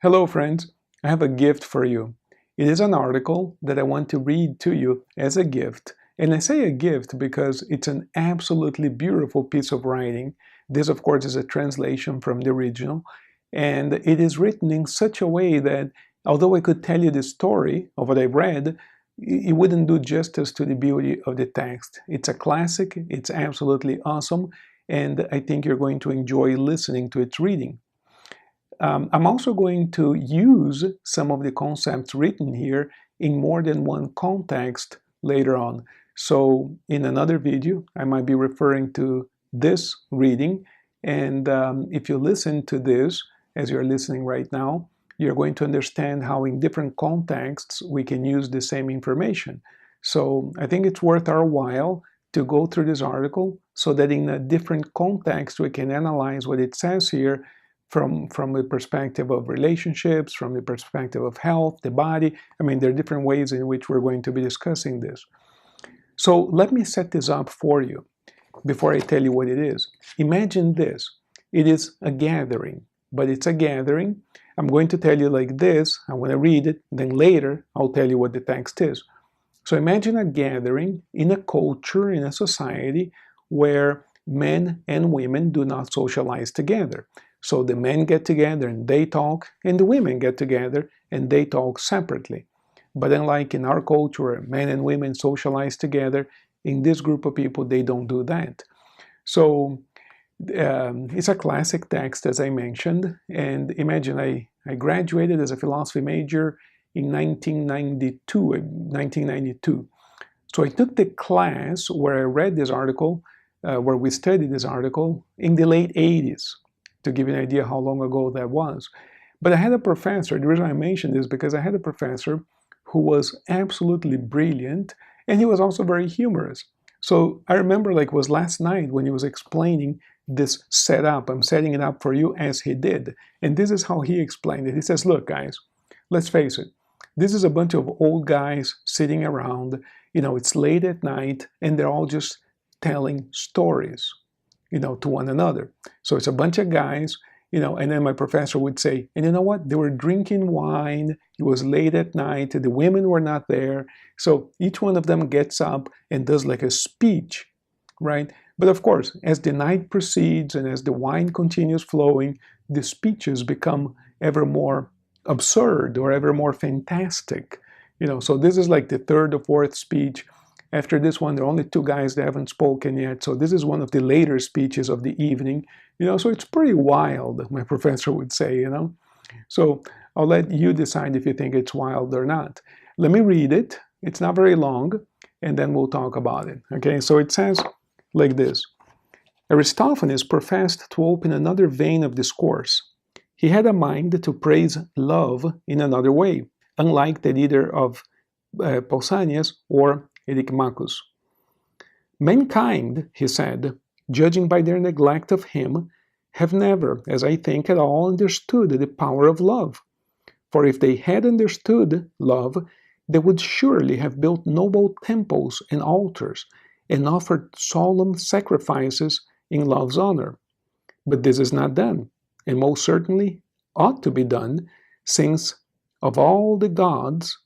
Hello friends, I have a gift for you. It is an article that I want to read to you as a gift. And I say a gift because it's an absolutely beautiful piece of writing. This, of course, is a translation from the original. And it is written in such a way that, although I could tell you the story of what I read, it wouldn't do justice to the beauty of the text. It's a classic, it's absolutely awesome, and I think you're going to enjoy listening to its reading. I'm also going to use some of the concepts written here in more than one context later on. So in another video, I might be referring to this reading. And if you listen to this, as you're listening right now, you're going to understand how in different contexts we can use the same information. So I think it's worth our while to go through this article so that in a different context we can analyze what it says here from the perspective of relationships, from the perspective of health, the body. I mean, there are different ways in which we're going to be discussing this. So let me set this up for you before I tell you what it is. Imagine this. It is a gathering, but it's a gathering. I'm going to tell you like this. I want to read it. Then later, I'll tell you what the text is. So imagine a gathering in a culture, in a society where men and women do not socialize together. So the men get together and they talk, and the women get together and they talk separately. But unlike in our culture, men and women socialize together, in this group of people, they don't do that. So it's a classic text, as I mentioned. And imagine I graduated as a philosophy major in 1992. So I took the class where I read this article, where we studied this article, in the late 80s, to give you an idea how long ago that was. But I had a professor, the reason I mentioned this is because I had a professor who was absolutely brilliant, and he was also very humorous. So I remember like it was last night when he was explaining this setup. I'm setting it up for you as he did. And this is how he explained it. He says, look guys, let's face it. This is a bunch of old guys sitting around, it's late at night, and they're all just telling stories, to one another. So it's a bunch of guys, and then my professor would say, and you know what? They were drinking wine. It was late at night. The women were not there. So each one of them gets up and does like a speech, right? But of course, as the night proceeds and as the wine continues flowing, the speeches become ever more absurd or ever more fantastic. So this is like the third or fourth speech. After this one, there are only two guys that haven't spoken yet. So this is one of the later speeches of the evening. So it's pretty wild, my professor would say, So I'll let you decide if you think it's wild or not. Let me read it. It's not very long, and then we'll talk about it. Okay, so it says like this. Aristophanes professed to open another vein of discourse. He had a mind to praise love in another way, unlike that either of Pausanias or Erechimachus. Mankind, he said, judging by their neglect of him, have never, as I think, at all understood the power of love. For if they had understood love, they would surely have built noble temples and altars, and offered solemn sacrifices in love's honor. But this is not done, and most certainly ought to be done, since of all the gods,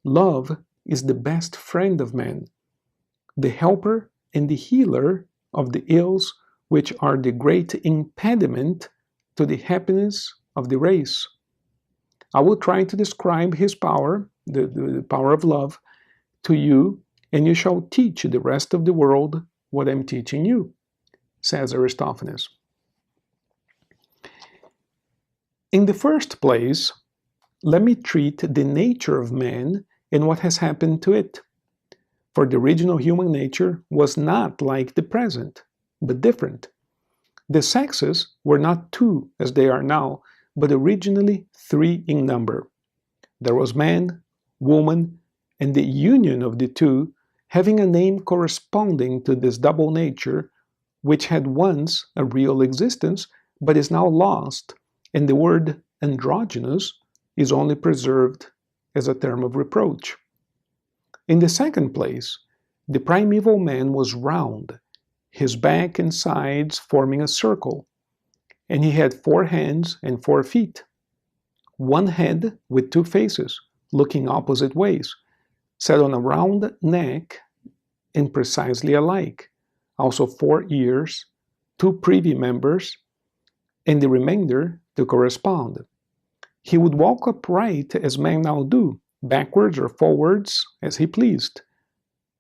love is the best friend of man, the helper and the healer of the ills which are the great impediment to the happiness of the race. I will try to describe his power, the power of love, to you, and you shall teach the rest of the world what I'm teaching you, says Aristophanes. In the first place, let me treat the nature of man and what has happened to it. For the original human nature was not like the present, but different. The sexes were not two as they are now, but originally three in number. There was man, woman, and the union of the two, having a name corresponding to this double nature, which had once a real existence, but is now lost, and the word androgynous is only preserved as a term of reproach. In the second place, the primeval man was round, his back and sides forming a circle, and he had 4 hands and 4 feet. one head with two faces, looking opposite ways, set on a round neck and precisely alike. Also 4 ears, 2 privy members, and the remainder to correspond. He would walk upright as men now do, backwards or forwards as he pleased.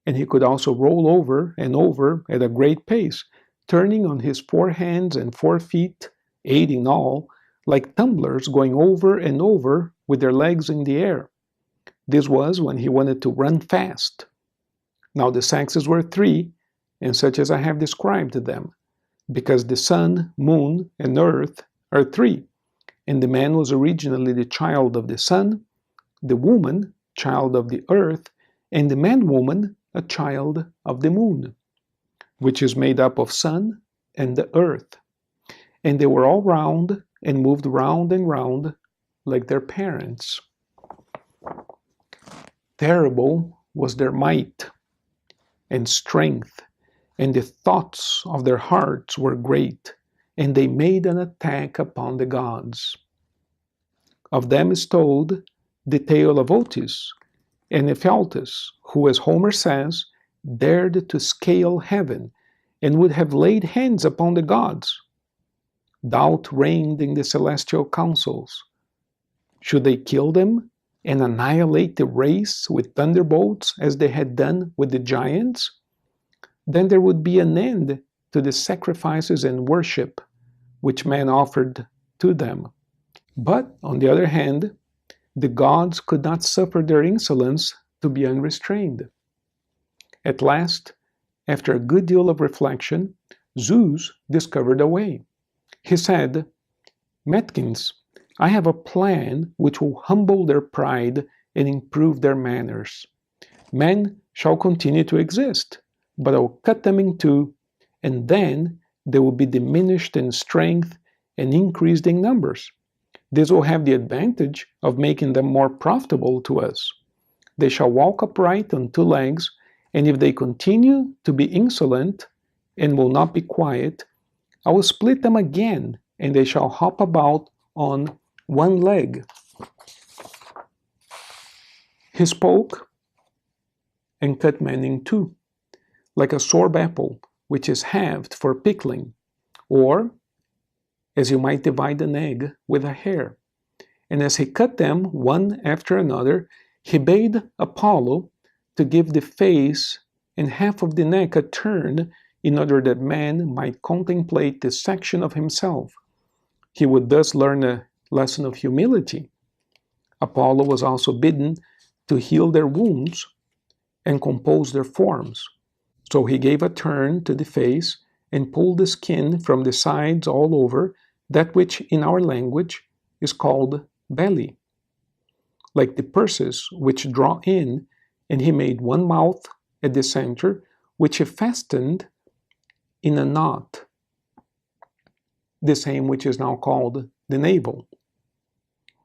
And he could also roll over and over at a great pace, turning on his 4 hands and 4 feet, 8 in all, like tumblers going over and over with their legs in the air. This was when he wanted to run fast. Now the sexes were 3, and such as I have described them, because the sun, moon, and earth are 3, and the man was originally the child of the sun, the woman, child of the earth, and the man-woman, a child of the moon, which is made up of sun and the earth. And they were all round and moved round and round like their parents. Terrible was their might and strength, and the thoughts of their hearts were great, and they made an attack upon the gods. Of them is told the tale of Otis and Ephialtes, who, as Homer says, dared to scale heaven and would have laid hands upon the gods. Doubt reigned in the celestial councils. Should they kill them and annihilate the race with thunderbolts as they had done with the giants? Then there would be an end to the sacrifices and worship which man offered to them. But, on the other hand, the gods could not suffer their insolence to be unrestrained. At last, after a good deal of reflection, Zeus discovered a way. He said, "Metkins, I have a plan which will humble their pride and improve their manners. Men shall continue to exist, but I will cut them in two, and then they will be diminished in strength and increased in numbers. This will have the advantage of making them more profitable to us. They shall walk upright on 2 legs, and if they continue to be insolent and will not be quiet, I will split them again, and they shall hop about on 1 leg." He spoke and cut men in 2, like a sorb apple, which is halved for pickling, or as you might divide an egg with a hair. And as he cut them one after another, he bade Apollo to give the face and half of the neck a turn in order that man might contemplate the section of himself. He would thus learn a lesson of humility. Apollo was also bidden to heal their wounds and compose their forms. So he gave a turn to the face and pulled the skin from the sides all over, that which in our language is called belly, like the purses which draw in, and he made 1 mouth at the center, which he fastened in a knot, the same which is now called the navel.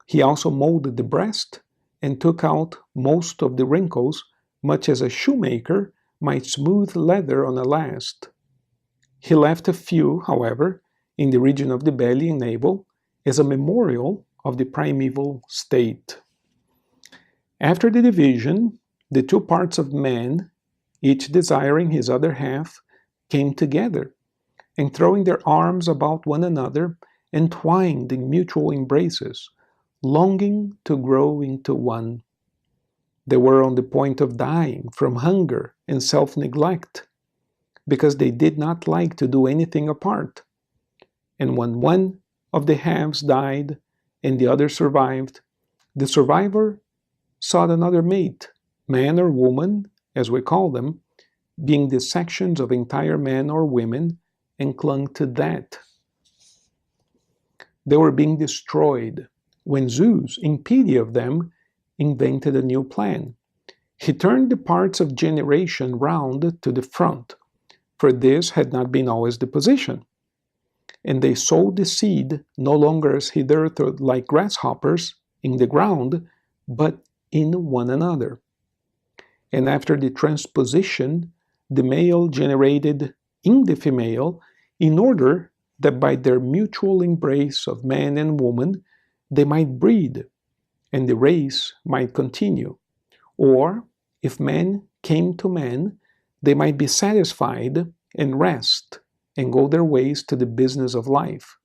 He also molded the breast and took out most of the wrinkles, much as a shoemaker might smooth leather on a last. He left a few, however, in the region of the belly and navel, as a memorial of the primeval state. After the division, the 2 parts of man, each desiring his other half, came together, and throwing their arms about one another, entwined in mutual embraces, longing to grow into one. They were on the point of dying from hunger and self-neglect, because they did not like to do anything apart. And when one of the halves died and the other survived, the survivor sought another mate, man or woman, as we call them, being the sections of entire men or women, and clung to that. They were being destroyed when Zeus, in pity of them, invented a new plan. He turned the parts of generation round to the front, for this had not been always the position. And they sowed the seed no longer as hitherto like grasshoppers in the ground, but in one another. And after the transposition, the male generated in the female, in order that by their mutual embrace of man and woman, they might breed, and the race might continue. Or, if men came to man, they might be satisfied and rest and go their ways to the business of life.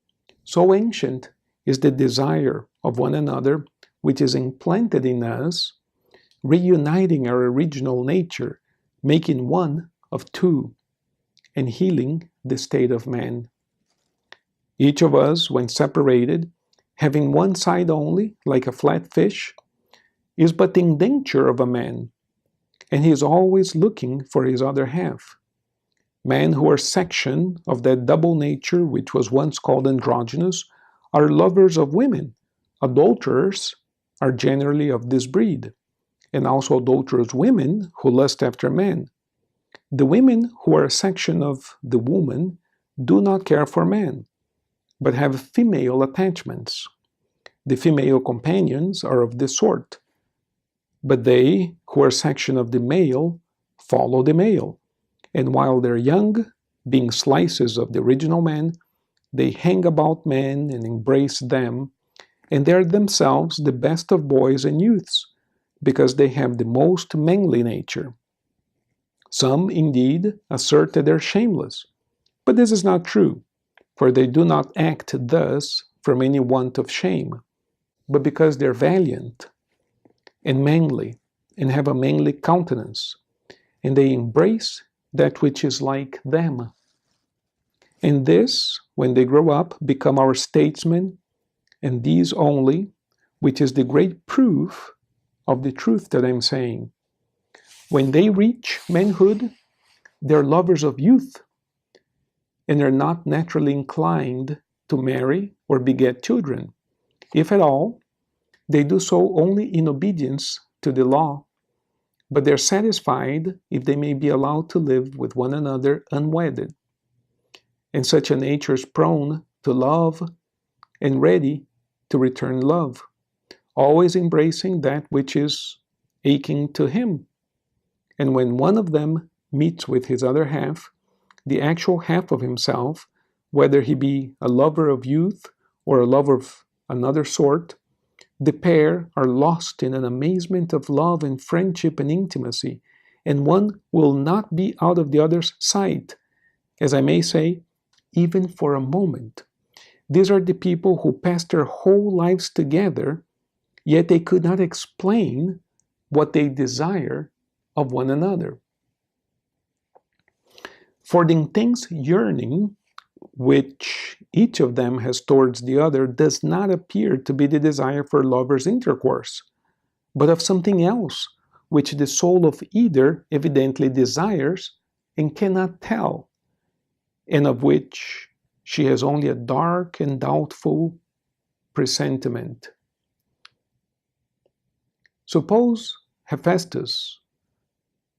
So ancient is the desire of one another which is implanted in us, reuniting our original nature, making one of two, and healing the state of man. Each of us, when separated, having one side only, like a flat fish, is but the indenture of a man, and he is always looking for his other half. Men who are section of that double nature which was once called androgynous are lovers of women. Adulterers are generally of this breed, and also adulterous women who lust after men. The women who are a section of the woman do not care for men, but have female attachments. The female companions are of this sort, but they who are section of the male follow the male, and while they're young, being slices of the original man, they hang about men and embrace them, and they're themselves the best of boys and youths, because they have the most manly nature. Some, indeed, assert that they're shameless, but this is not true, for they do not act thus from any want of shame, but because they're valiant and manly, and have a manly countenance, and they embrace that which is like them. And this, when they grow up, become our statesmen, and these only, which is the great proof of the truth that I'm saying. When they reach manhood, they're lovers of youth, and are not naturally inclined to marry or beget children. If at all, they do so only in obedience to the law, but they're satisfied if they may be allowed to live with one another unwedded. And such a nature is prone to love and ready to return love, always embracing that which is aching to him. And when one of them meets with his other half, the actual half of himself, whether he be a lover of youth or a lover of another sort, the pair are lost in an amazement of love and friendship and intimacy, and one will not be out of the other's sight, as I may say, even for a moment. These are the people who passed their whole lives together, yet they could not explain what they desire of one another. For the intense yearning which each of them has towards the other does not appear to be the desire for lovers' intercourse, but of something else, which the soul of either evidently desires and cannot tell, and of which she has only a dark and doubtful presentiment. Suppose Hephaestus,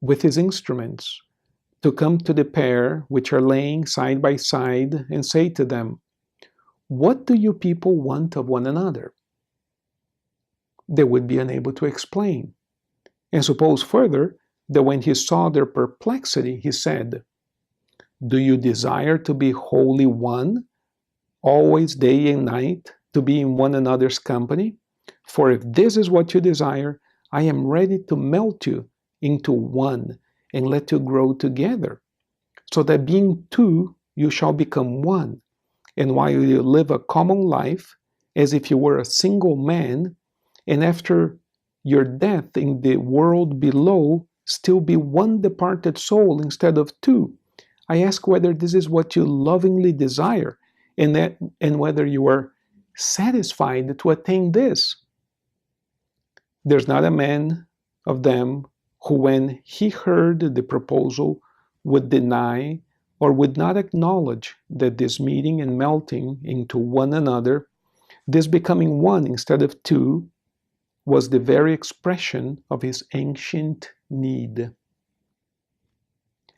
with his instruments, to come to the pair which are laying side by side and say to them, "What do you people want of one another?" They would be unable to explain. And suppose further that when he saw their perplexity, he said, "Do you desire to be wholly one, always day and night, to be in one another's company? For if this is what you desire, I am ready to melt you into one and let you grow together, so that being two, you shall become one. And while you live a common life, as if you were a single man, and after your death in the world below, still be one departed soul instead of two. I ask whether this is what you lovingly desire, and whether you are satisfied to attain this." There's not a man of them who, when he heard the proposal, would deny or would not acknowledge that this meeting and melting into one another, this becoming one instead of two, was the very expression of his ancient need.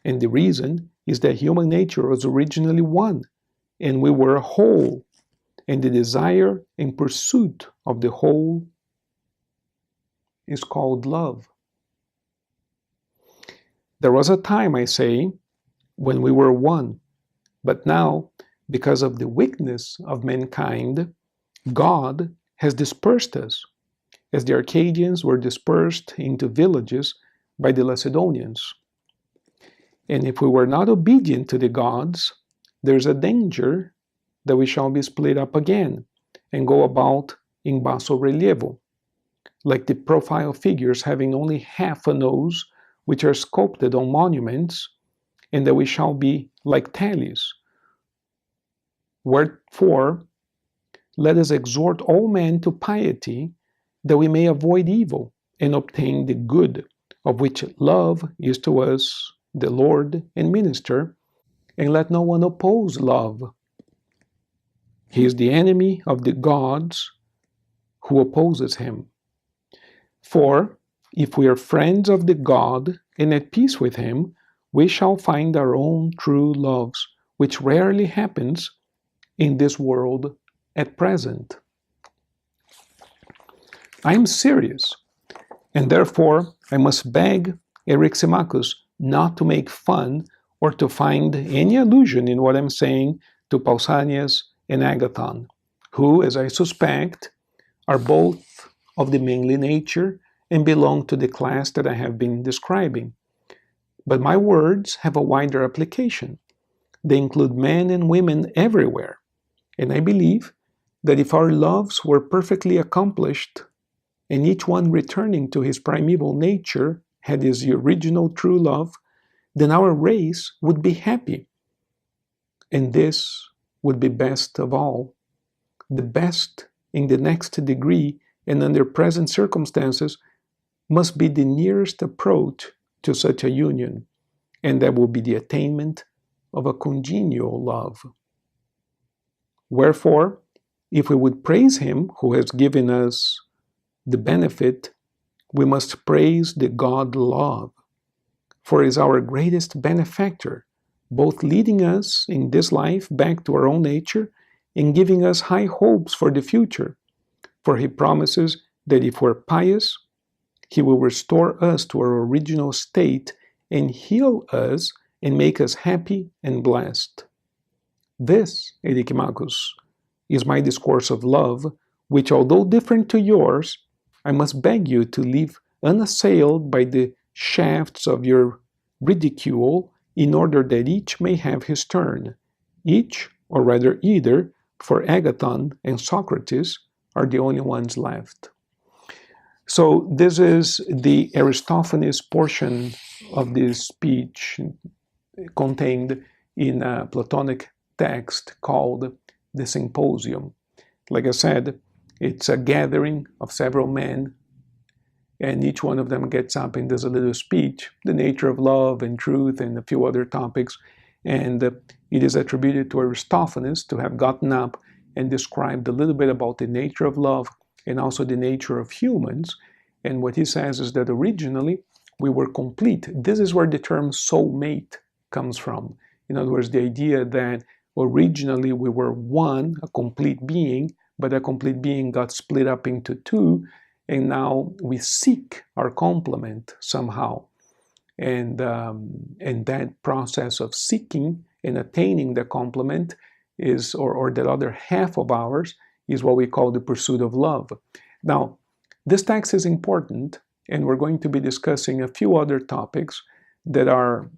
And the reason is that human nature was originally one, and we were a whole, and the desire and pursuit of the whole is called love. There was a time, I say, when we were one, but now, because of the weakness of mankind, God has dispersed us, as the Arcadians were dispersed into villages by the Macedonians. And if we were not obedient to the gods, there's a danger that we shall be split up again and go about in basso relievo, like the profile figures having only half a nose, which are sculpted on monuments, and that we shall be like tallies. Wherefore, let us exhort all men to piety, that we may avoid evil and obtain the good, of which love is to us the Lord and minister, and let no one oppose love. He is the enemy of the gods who opposes him. For if we are friends of the God and at peace with him, we shall find our own true loves, which rarely happens in this world at present. I am serious, and therefore I must beg Eryximachus not to make fun or to find any allusion in what I'm saying to Pausanias and Agathon, who, as I suspect, are both of the manly nature and belong to the class that I have been describing. But my words have a wider application. They include men and women everywhere, and I believe that if our loves were perfectly accomplished, and each one returning to his primeval nature had his original true love, then our race would be happy. And this would be best of all. The best in the next degree and under present circumstances must be the nearest approach to such a union, and that will be the attainment of a congenial love. Wherefore, if we would praise him who has given us the benefit, we must praise the God love, for he is our greatest benefactor, both leading us in this life back to our own nature and giving us high hopes for the future. For he promises that if we're pious, he will restore us to our original state and heal us and make us happy and blessed. This, Eryximachus, is my discourse of love, which, although different to yours, I must beg you to leave unassailed by the shafts of your ridicule, in order that each may have his turn. Each, or rather either, for Agathon and Socrates are the only ones left. So this is the Aristophanes portion of this speech contained in a Platonic text called the Symposium. Like I said, it's a gathering of several men, and each one of them gets up and does a little speech, the nature of love and truth and a few other topics. And it is attributed to Aristophanes to have gotten up and described a little bit about the nature of love and also the nature of humans. And what he says is that originally we were complete. This is where the term soulmate comes from. In other words, the idea that originally we were one, a complete being, but a complete being got split up into two, and now we seek our complement somehow. And that process of seeking and attaining the complement is, or that other half of ours, is what we call the pursuit of love. Now, this text is important, and we're going to be discussing a few other topics that are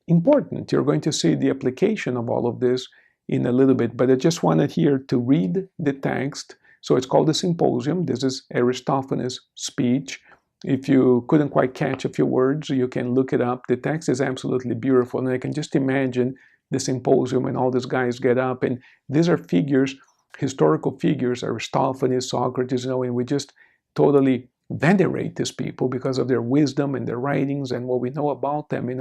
important. You're going to see the application of all of this in a little bit, but I just wanted here to read the text. So it's called the Symposium. This is Aristophanes' speech. If you couldn't quite catch a few words, you can look it up. The text is absolutely beautiful, and I can just imagine the symposium and all these guys get up, and these are figures, historical figures, Aristophanes, Socrates, and we just totally venerate these people because of their wisdom and their writings and what we know about them.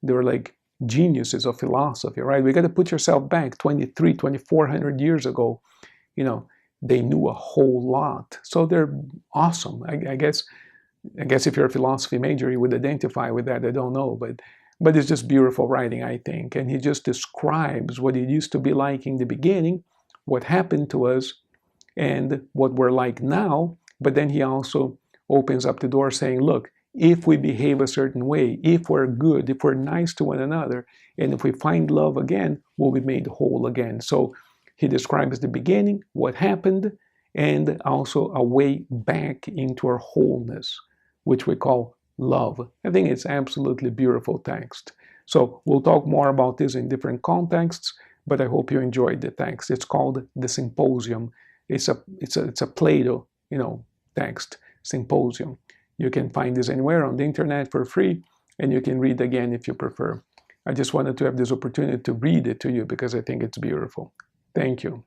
They're like geniuses of philosophy, right? We got to put yourself back 2,400 years ago. They knew a whole lot. So they're awesome. I guess if you're a philosophy major, you would identify with that. I don't know, but it's just beautiful writing, I think. And he just describes what it used to be like in the beginning, what happened to us, and what we're like now. But then he also opens up the door saying, look, if we behave a certain way, if we're good, if we're nice to one another, and if we find love again, we'll be made whole again. So he describes the beginning, what happened, and also a way back into our wholeness, which we call love. I think it's absolutely beautiful text. So we'll talk more about this in different contexts, but I hope you enjoyed the text. It's called the Symposium. It's a Plato, text, Symposium. You can find this anywhere on the internet for free, and you can read again if you prefer. I just wanted to have this opportunity to read it to you because I think it's beautiful. Thank you.